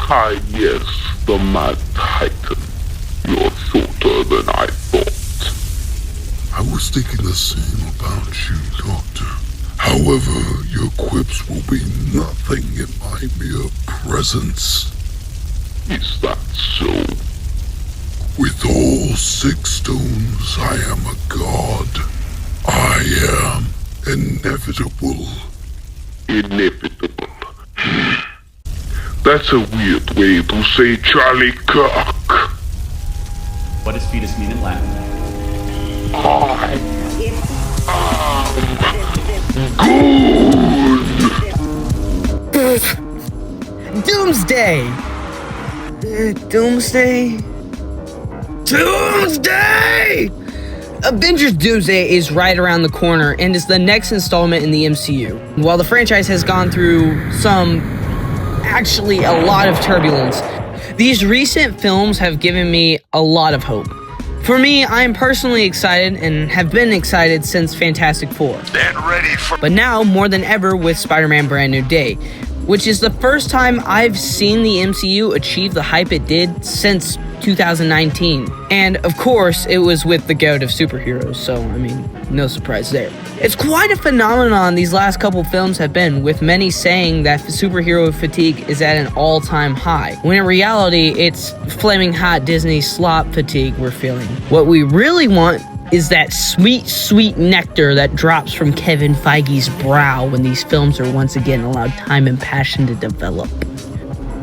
Ah, yes, the Mad Titan. You're shorter than I thought. I was thinking the same about you, Doctor. However, your quips will be nothing in my mere presence. Is that so? With all 6 stones, I am a god. I am inevitable. Inevitable. That's a weird way to say Charlie Kirk. What does fetus mean in Latin? I am good. Doomsday! Doomsday? Doomsday! Avengers Doomsday is right around the corner and is the next installment in the MCU. While the franchise has gone through actually a lot of turbulence, these recent films have given me a lot of hope. For me, I am personally excited and have been excited since Fantastic Four. But now, more than ever with Spider-Man Brand New Day, which is the first time I've seen the MCU achieve the hype it did since 2019. And of course, it was with the GOAT of superheroes, so I mean, no surprise there. It's quite a phenomenon these last couple films have been, with many saying that superhero fatigue is at an all-time high, when in reality, it's flaming hot Disney slop fatigue we're feeling. What we really want is that sweet, sweet nectar that drops from Kevin Feige's brow when these films are once again allowed time and passion to develop,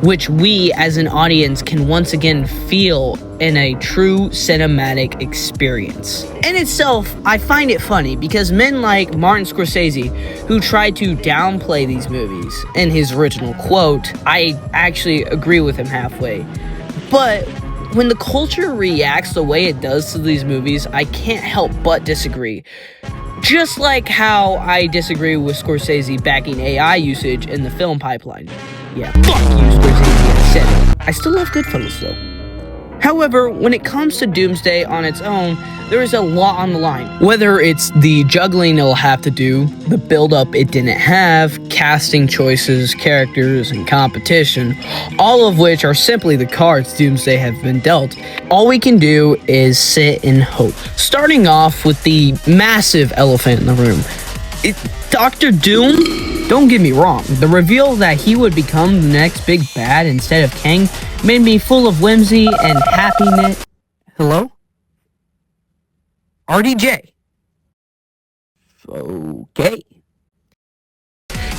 which we as an audience can once again feel in a true cinematic experience. In itself, I find it funny because men like Martin Scorsese, who tried to downplay these movies in his original quote, I actually agree with him halfway. But when the culture reacts the way it does to these movies, I can't help but disagree. Just like how I disagree with Scorsese backing AI usage in the film pipeline. Yeah, fuck you, Scorsese, I said it. I still love Goodfellas, though. However, when it comes to Doomsday on its own, there is a lot on the line. Whether it's the juggling it'll have to do, the build-up it didn't have, casting choices, characters, and competition, all of which are simply the cards Doomsday have been dealt. All we can do is sit and hope. Starting off with the massive elephant in the room. Dr. Doom? Don't get me wrong, the reveal that he would become the next big bad instead of Kang made me full of whimsy and happiness. Hello? RDJ. Okay.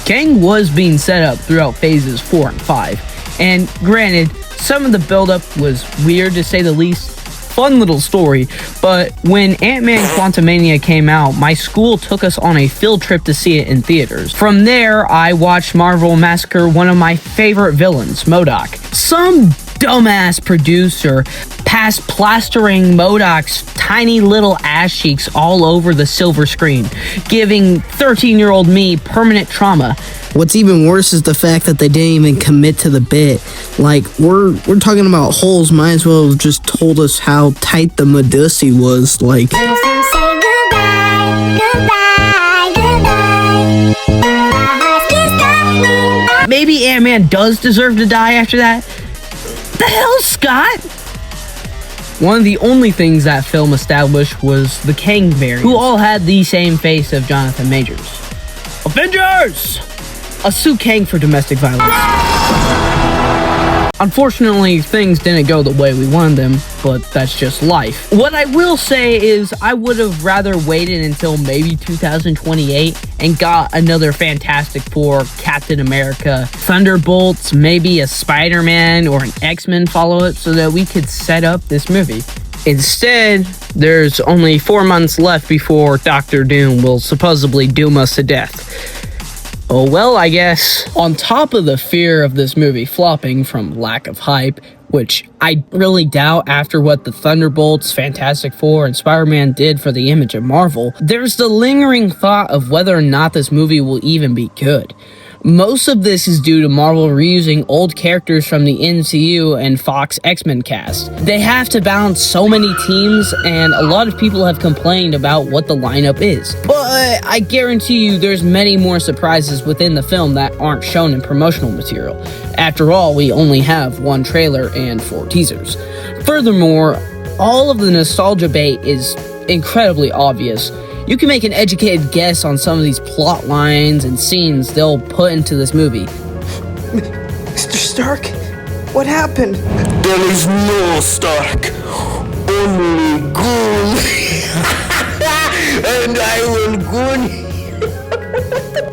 Kang was being set up throughout phases 4 and 5, and granted, some of the buildup was weird to say the least. Fun little story, but when Ant-Man Quantumania came out, my school took us on a field trip to see it in theaters. From there, I watched Marvel massacre one of my favorite villains, MODOK. Some dumbass producer passed plastering MODOK's tiny little ass cheeks all over the silver screen, giving 13-year-old me permanent trauma. What's even worse is the fact that they didn't even commit to the bit. Like, we're talking about holes, might as well have just told us how tight the Medusa was, like... Maybe Ant-Man does deserve to die after that? The hell, Scott? One of the only things that film established was the Kang variant, who all had the same face of Jonathan Majors. Avengers! Sue Kang for domestic violence. Unfortunately, things didn't go the way we wanted them, but that's just life. What I will say is I would have rather waited until maybe 2028 and got another Fantastic Four, Captain America, Thunderbolts, maybe a Spider-Man or an X-Men follow-up so that we could set up this movie. Instead, there's only 4 months left before Dr. Doom will supposedly doom us to death. Oh well, I guess. On top of the fear of this movie flopping from lack of hype, which I really doubt after what the Thunderbolts, Fantastic Four, and Spider-Man did for the image of Marvel, there's the lingering thought of whether or not this movie will even be good. Most of this is due to Marvel reusing old characters from the MCU and Fox X-Men cast. They have to balance so many teams, and a lot of people have complained about what the lineup is. But I guarantee you there's many more surprises within the film that aren't shown in promotional material. After all, we only have one trailer and 4 teasers. Furthermore, all of the nostalgia bait is incredibly obvious. You can make an educated guess on some of these plot lines and scenes they'll put into this movie. Mr. Stark, what happened? There is no Stark, only Goon. And I will Goon.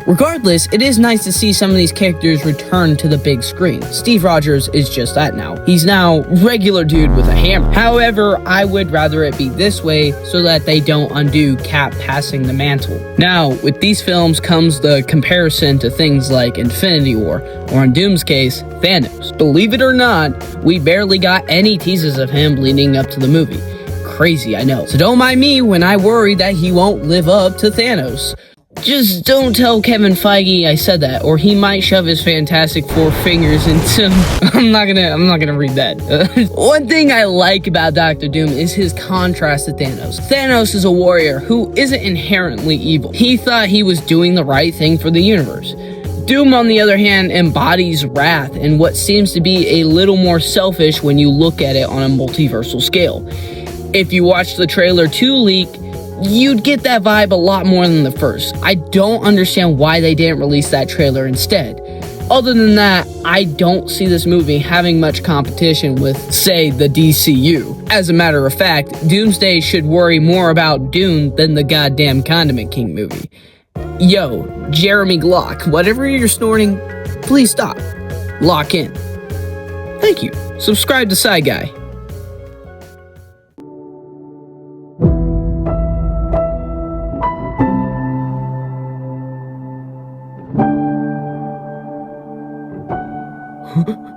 Regardless, it is nice to see some of these characters return to the big screen. Steve Rogers is just that now. He's now regular dude with a hammer. However, I would rather it be this way so that they don't undo Cap passing the mantle. Now, with these films comes the comparison to things like Infinity War, or in Doom's case, Thanos. Believe it or not, we barely got any teases of him leading up to the movie. Crazy, I know. So don't mind me when I worry that he won't live up to Thanos. Just don't tell Kevin Feige I said that, or he might shove his Fantastic Four fingers into... I'm not gonna read that. One thing I like about Doctor Doom is his contrast to Thanos. Thanos is a warrior who isn't inherently evil. He thought he was doing the right thing for the universe. Doom, on the other hand, embodies wrath and what seems to be a little more selfish when you look at it on a multiversal scale. If you watch the trailer 2 leak, you'd get that vibe a lot more than the first. I don't understand why they didn't release that trailer instead. Other than that, I don't see this movie having much competition with, say, the DCU. As a matter of fact, Doomsday should worry more about Dune than the goddamn Condiment King movie. Yo, Jeremy Glock, whatever you're snorting, please stop. Lock in. Thank you. Subscribe to Side Guy. Huh?